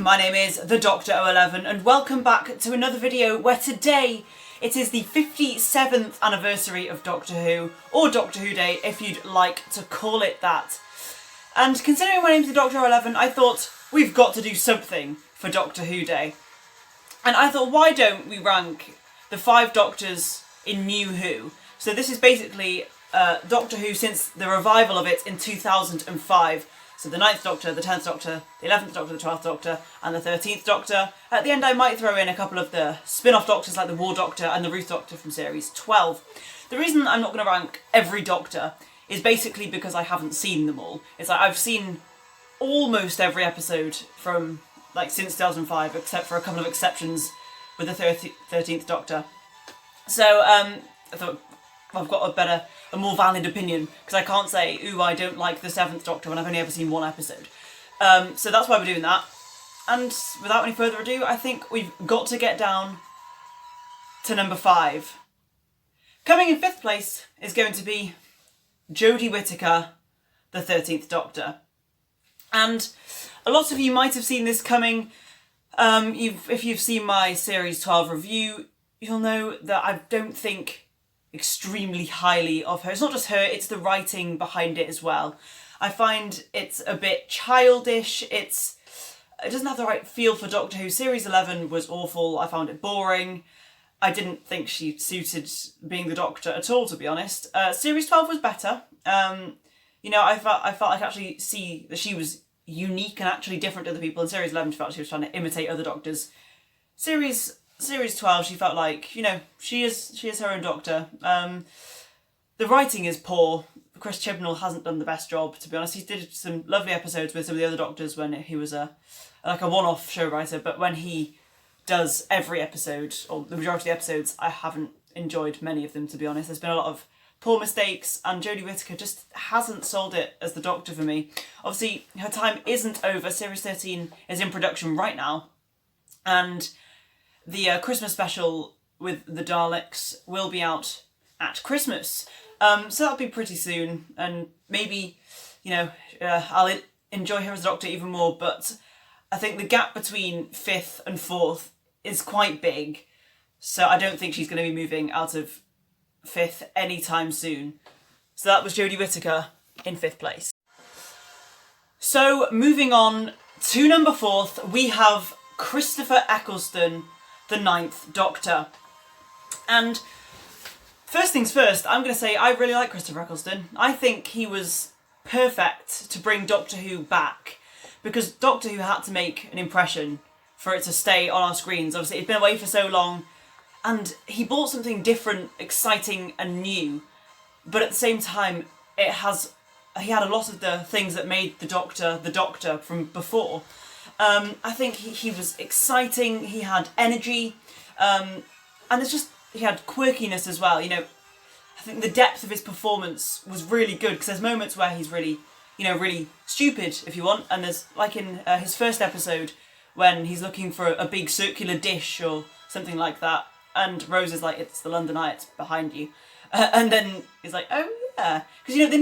my name is the Dr. 011 and welcome back to another video where today it is the 57th anniversary of Doctor Who, or Doctor Who Day if you'd like to call it that. And considering my name's the Dr. 011, I thought we've got to do something for Doctor Who Day. And I thought, why don't we rank the 5 Doctors in New Who? So this is basically Doctor Who since the revival of it in 2005. So the 9th Doctor, the 10th Doctor, the 11th Doctor, the 12th Doctor, and the 13th Doctor. At the end I might throw in a couple of the spin-off Doctors like the War Doctor and the Ruth Doctor from series 12. The reason I'm not going to rank every Doctor is basically because I haven't seen them all. It's like I've seen almost every episode from like since 2005, except for a couple of exceptions with the 13th Doctor. So I thought I've got a more valid opinion, because I can't say, ooh, I don't like the 7th Doctor when I've only ever seen one episode. So that's why we're doing that. And without any further ado, I think we've got to get down to number 5. Coming in 5th place is going to be Jodie Whittaker, the 13th Doctor. And a lot of you might have seen this coming. If you've seen my Series 12 review, you'll know that I don't think extremely highly of her. It's not just her, it's the writing behind it as well. I find it's a bit childish, it doesn't have the right feel for Doctor Who. Series 11 was awful, I found it boring. I didn't think she suited being the Doctor at all, to be honest. Series 12 was better. You know, I felt I could actually see that she was unique and actually different to other people. In Series 11 she felt she was trying to imitate other Doctors. Series 12, she felt like, you know, she is her own Doctor. The writing is poor. Chris Chibnall hasn't done the best job, to be honest. He did some lovely episodes with some of the other Doctors when he was a one-off show writer, but when he does every episode, or the majority of the episodes, I haven't enjoyed many of them, to be honest. There's been a lot of poor mistakes, and Jodie Whittaker just hasn't sold it as the Doctor for me. Obviously, her time isn't over. Series 13 is in production right now, and the Christmas special with the Daleks will be out at Christmas. So that'll be pretty soon, and maybe, you know, I'll enjoy her as a Doctor even more, but I think the gap between 5th and 4th is quite big, so I don't think she's going to be moving out of 5th anytime soon. So that was Jodie Whittaker in 5th place. So moving on to number 4th, we have Christopher Eccleston, the 9th Doctor. And first things first, I'm going to say I really like Christopher Eccleston. I think he was perfect to bring Doctor Who back, because Doctor Who had to make an impression for it to stay on our screens. Obviously, it'd been away for so long, and he brought something different, exciting and new, but at the same time, he had a lot of the things that made the Doctor from before. I think he was exciting, he had energy, and he had quirkiness as well. You know, I think the depth of his performance was really good, because there's moments where he's really, you know, really stupid, if you want, and there's, like in his first episode, when he's looking for a big circular dish or something like that, and Rose is like, it's the London Eye, it's behind you. And then he's like, oh yeah. Because, you know, there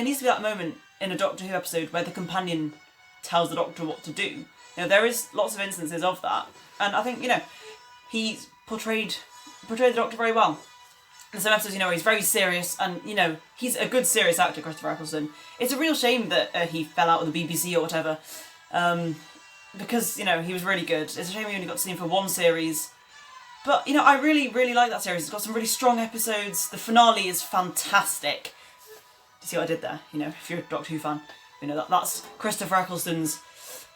needs to be that moment in a Doctor Who episode where the companion tells the Doctor what to do. You know, there is lots of instances of that. And I think, you know, he's portrayed the Doctor very well. In some episodes, you know, he's very serious, and, you know, he's a good serious actor, Christopher Eccleston. It's a real shame that he fell out with the BBC or whatever. Because, you know, he was really good. It's a shame we only got to see him for one series. But, you know, I really, really like that series. It's got some really strong episodes. The finale is fantastic. Do you see what I did there? You know, if you're a Doctor Who fan, you know, that's Christopher Eccleston's,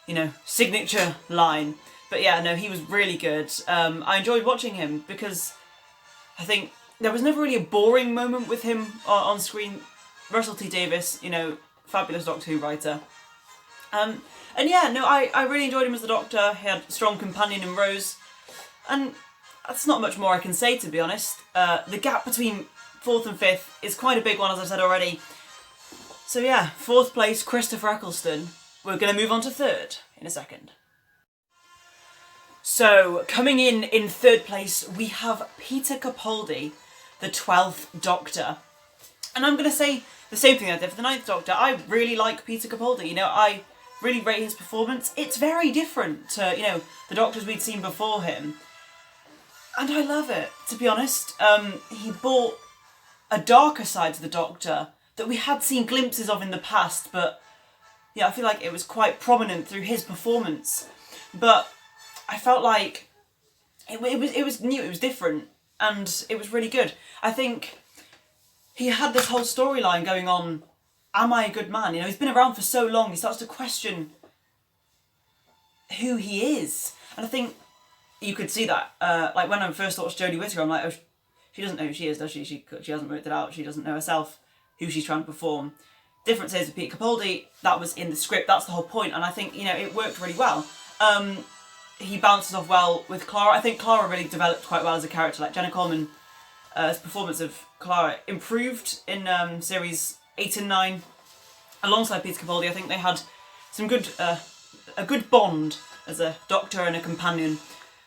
you know, signature line. But yeah, no, he was really good. I enjoyed watching him, because I think there was never really a boring moment with him on screen. Russell T Davies, you know, fabulous Doctor Who writer. And yeah, no, I really enjoyed him as the Doctor. He had a strong companion in Rose. And that's not much more I can say, to be honest. The gap between 4th and 5th is quite a big one, as I've said already. So yeah, 4th place, Christopher Eccleston. We're going to move on to 3rd in a second. So, coming in 3rd place, we have Peter Capaldi, the 12th Doctor. And I'm going to say the same thing I did for the 9th Doctor. I really like Peter Capaldi. You know, I really rate his performance. It's very different to, you know, the Doctors we'd seen before him. And I love it, to be honest. He brought a darker side to the Doctor that we had seen glimpses of in the past, but yeah, I feel like it was quite prominent through his performance. But I felt like it was new, it was different, and it was really good. I think he had this whole storyline going on, am I a good man? You know, he's been around for so long, he starts to question who he is. And I think you could see that, like when I first watched Jodie Whittaker, I'm like, oh, she doesn't know who she is, does she? She hasn't worked it out, she doesn't know herself who she's trying to perform. Difference is with Peter Capaldi, that was in the script, that's the whole point, and I think, you know, it worked really well. He bounces off well with Clara. I think Clara really developed quite well as a character. Like Jenna Coleman's performance of Clara improved in series 8 and 9 alongside Peter Capaldi. I think they had some good, a good bond as a Doctor and a companion.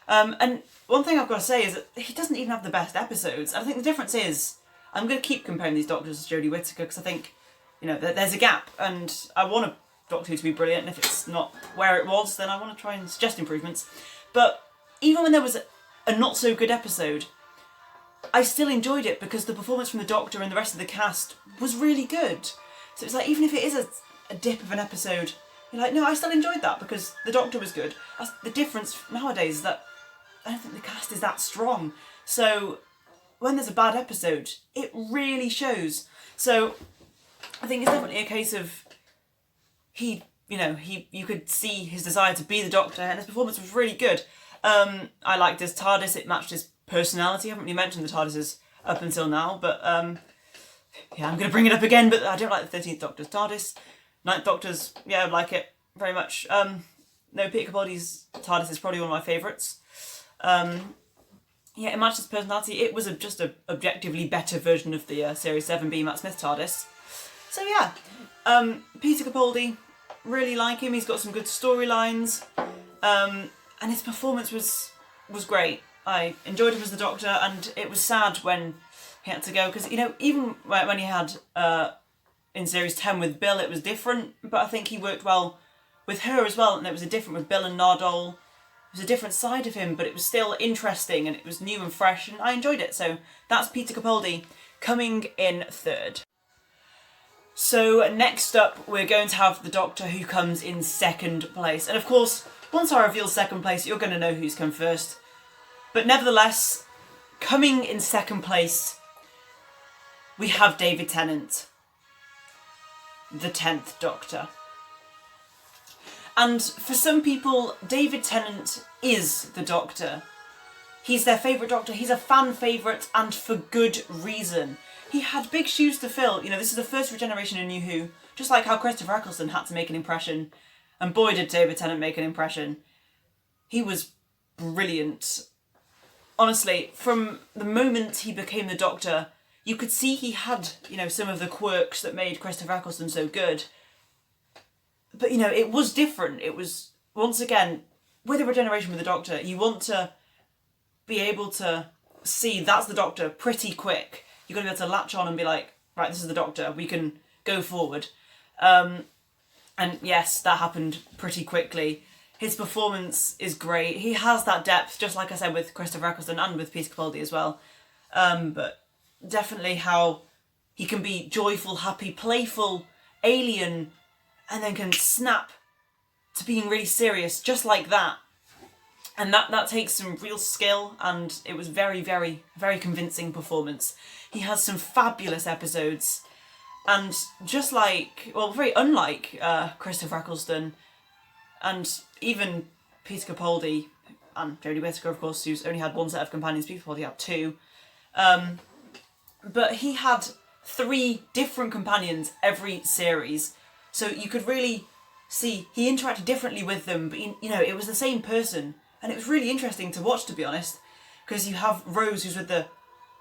And one thing I've got to say is that he doesn't even have the best episodes. I think the difference is, I'm going to keep comparing these Doctors to Jodie Whittaker because I think, you know, there's a gap, and I want a Doctor Who to be brilliant, and if it's not where it was, then I want to try and suggest improvements. But even when there was a not so good episode, I still enjoyed it because the performance from the Doctor and the rest of the cast was really good. So it's like, even if it is a dip of an episode, you're like, no, I still enjoyed that because the Doctor was good. The difference nowadays is that I don't think the cast is that strong. So when there's a bad episode, it really shows. So I think it's definitely a case of you could see his desire to be the Doctor, and his performance was really good. I liked his TARDIS, it matched his personality. I haven't really mentioned the TARDISes up until now, but yeah, I'm going to bring it up again, but I don't like the 13th Doctor's TARDIS. 9th Doctor's, yeah, I like it very much. No, Peter Capaldi's TARDIS is probably one of my favourites. Yeah, it matched his personality. It was just an objectively better version of the Series 7B Matt Smith TARDIS. So yeah, Peter Capaldi, really like him. He's got some good storylines, and his performance was great. I enjoyed him as the Doctor, and it was sad when he had to go because, you know, even when he had in Series 10 with Bill, it was different, but I think he worked well with her as well, and it was different with Bill and Nardole. It was a different side of him, but it was still interesting, and it was new and fresh, and I enjoyed it. So that's Peter Capaldi coming in third. So next up, we're going to have the Doctor who comes in second place. And of course, once I reveal second place, you're going to know who's come first. But nevertheless, coming in second place, we have David Tennant, the 10th Doctor. And for some people, David Tennant is the Doctor. He's their favourite Doctor, he's a fan favourite, and for good reason. He had big shoes to fill. You know, this is the first regeneration in New Who, just like how Christopher Eccleston had to make an impression, and boy did David Tennant make an impression. He was brilliant. Honestly, from the moment he became the Doctor, you could see he had, you know, some of the quirks that made Christopher Eccleston so good. But, you know, it was different. It was, once again, with a regeneration with the Doctor, you want to be able to see that's the Doctor pretty quick. You've got to be able to latch on and be like, right, this is the Doctor, we can go forward. And yes, that happened pretty quickly. His performance is great. He has that depth, just like I said with Christopher Eccleston and with Peter Capaldi as well. But definitely how he can be joyful, happy, playful, alien, and then can snap to being really serious, just like that. And that takes some real skill, and it was very, very, very convincing performance. He has some fabulous episodes, and just like, well, very unlike Christopher Eccleston, and even Peter Capaldi, and Jodie Whittaker, of course, who's only had one set of companions. Peter Capaldi had two. But he had 3 different companions every series, so you could really see he interacted differently with them, but you know, it was the same person. And it was really interesting to watch, to be honest, because you have Rose, who's with the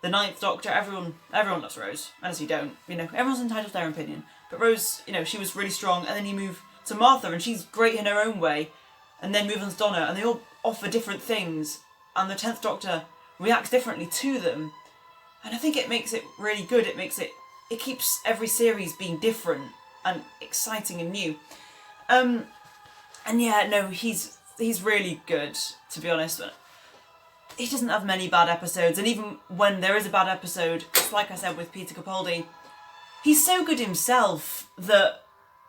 9th Doctor. Everyone loves Rose, unless you don't. You know, everyone's entitled to their opinion. But Rose, you know, she was really strong, and then you move to Martha, and she's great in her own way, and then move on to Donna, and they all offer different things, and the 10th Doctor reacts differently to them, and I think it makes it really good. It keeps every series being different and exciting and new. And yeah, no, he's really good, to be honest. He doesn't have many bad episodes, and even when there is a bad episode, it's like I said with Peter Capaldi, he's so good himself that,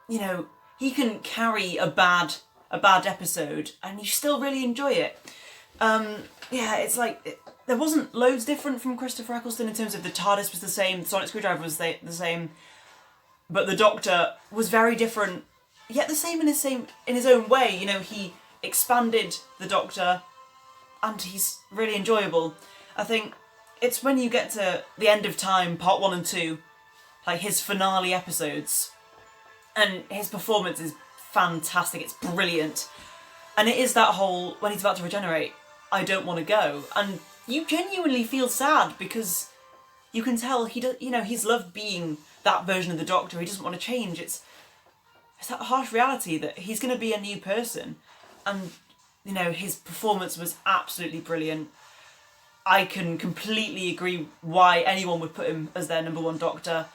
you know, he can carry a bad episode and you still really enjoy it. Yeah, it's like there wasn't loads different from Christopher Eccleston in terms of the TARDIS was the same, the sonic screwdriver was the same, but the Doctor was very different, yet the same in his own way. You know, he expanded the Doctor, and he's really enjoyable. I think it's when you get to the end of time, part 1 and 2, like his finale episodes, and his performance is fantastic. It's brilliant, and it is that whole when he's about to regenerate, I don't want to go, and you genuinely feel sad because you can tell he does. You know, he's loved being that version of the Doctor. He doesn't want to change. It's that harsh reality that he's going to be a new person, and you know his performance was absolutely brilliant. I can completely agree why anyone would put him as their number 1 Doctor,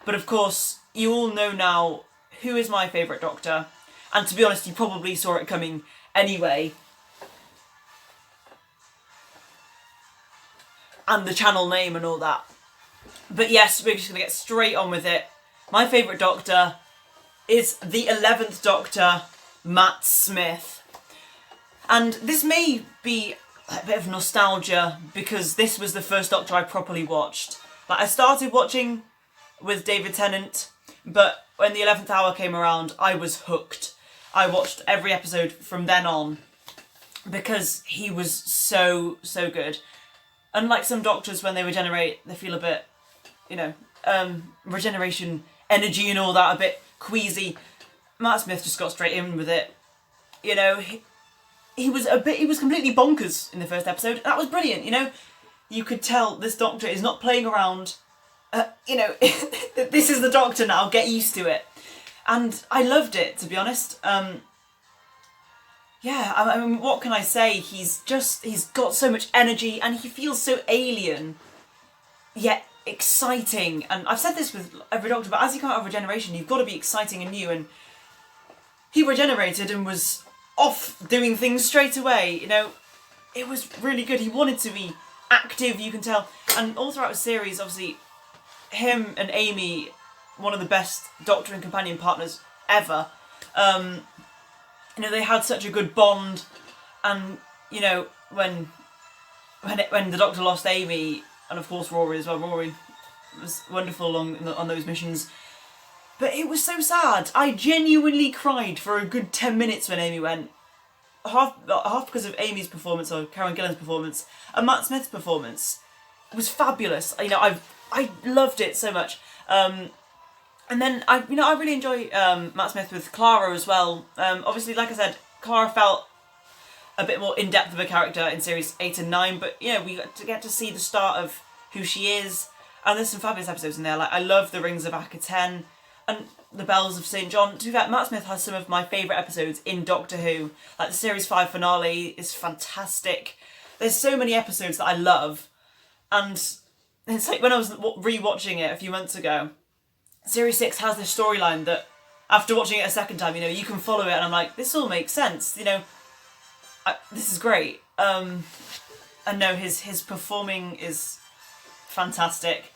but of course you all know now who is my favourite Doctor, and to be honest, you probably saw it coming anyway. And the channel name and all that. But yes, we're just going to get straight on with it. My favourite Doctor is the 11th Doctor, Matt Smith. And this may be a bit of nostalgia because this was the first Doctor I properly watched. Like, I started watching with David Tennant, but when the 11th hour came around, I was hooked. I watched every episode from then on because he was so good. Unlike some Doctors, when they regenerate, they feel a bit, you know, regeneration energy and all that, a bit queasy. Matt Smith just got straight in with it. You know, he was completely bonkers in the first episode. That was brilliant, you know. You could tell this Doctor is not playing around. You know, this is the Doctor now, get used to it. And I loved it, to be honest. Yeah, I mean, what can I say? He's got so much energy and he feels so alien, yet exciting. And I've said this with every Doctor, but as you come out of regeneration, you've got to be exciting and new. And he regenerated and was off doing things straight away. You know, it was really good. He wanted to be active, you can tell. And all throughout the series, obviously, him and Amy, one of the best Doctor and companion partners ever. You know, they had such a good bond, and you know when the Doctor lost Amy, and of course Rory as well. Rory was wonderful on those missions, but it was so sad. I genuinely cried for a good 10 minutes when Amy went. Half because of Amy's performance or Karen Gillan's performance, and Matt Smith's performance was fabulous. You know, I loved it so much. And then I really enjoy Matt Smith with Clara as well. Obviously, like I said, Clara felt a bit more in depth of a character in series 8 and 9, but you know, we get to see the start of who she is, and there's some fabulous episodes in there. Like, I love the Rings of Akaten and the Bells of St. John. To be fair, Matt Smith has some of my favourite episodes in Doctor Who. Like the series 5 finale is fantastic. There's so many episodes that I love, and it's like when I was re-watching it a few months ago. Series 6 has this storyline that, after watching it a second time, you know, you can follow it, and I'm like, this all makes sense, you know, this is great. And no, his performing is fantastic,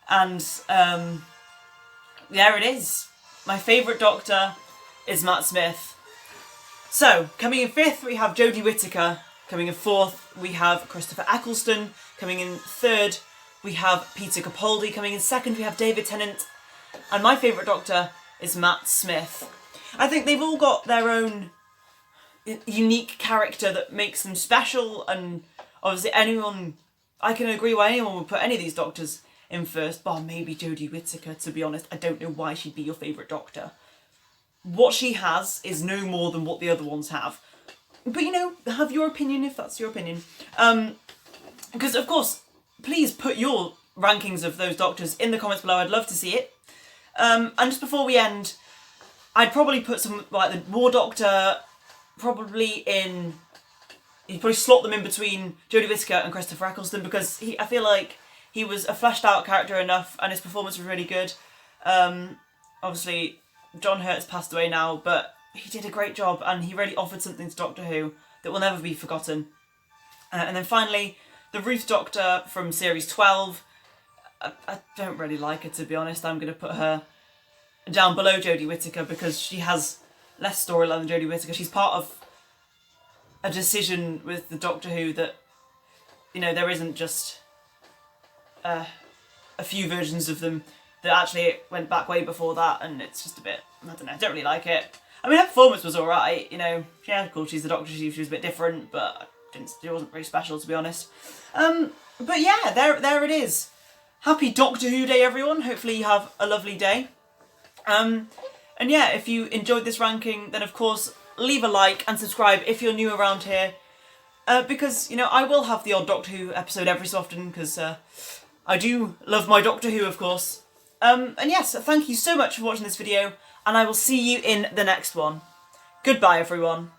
and there it is. My favourite Doctor is Matt Smith. So, coming in 5th, we have Jodie Whittaker. Coming in 4th, we have Christopher Eccleston. Coming in 3rd, we have Peter Capaldi. Coming in 2nd, we have David Tennant. And my favourite Doctor is Matt Smith. I think they've all got their own unique character that makes them special, and obviously I can agree why anyone would put any of these Doctors in first, bar maybe Jodie Whittaker, to be honest. I don't know why she'd be your favourite Doctor. What she has is no more than what the other ones have. But you know, have your opinion if that's your opinion. Because of course, please put your rankings of those Doctors in the comments below. I'd love to see it. And just before we end, I'd probably put some, like, the War Doctor probably in... You'd probably slot them in between Jodie Whittaker and Christopher Eccleston, because I feel like he was a fleshed out character enough and his performance was really good. Obviously, John Hurt's passed away now, but he did a great job, and he really offered something to Doctor Who that will never be forgotten. And then finally, the Ruth Doctor from Series 12. I don't really like her, to be honest. I'm going to put her down below Jodie Whittaker because she has less storyline than Jodie Whittaker. She's part of a decision with the Doctor Who that, you know, there isn't just a few versions of them, that actually went back way before that, and it's just a bit, I don't know, I don't really like it. I mean, her performance was alright, you know, yeah, cool, she's the Doctor, she was a bit different, but it wasn't very special, to be honest. But yeah, there it is. Happy Doctor Who Day, everyone. Hopefully you have a lovely day. And yeah, if you enjoyed this ranking, then of course, leave a like and subscribe if you're new around here. Because, you know, I will have the odd Doctor Who episode every so often, because I do love my Doctor Who, of course. And yes, thank you so much for watching this video, and I will see you in the next one. Goodbye, everyone.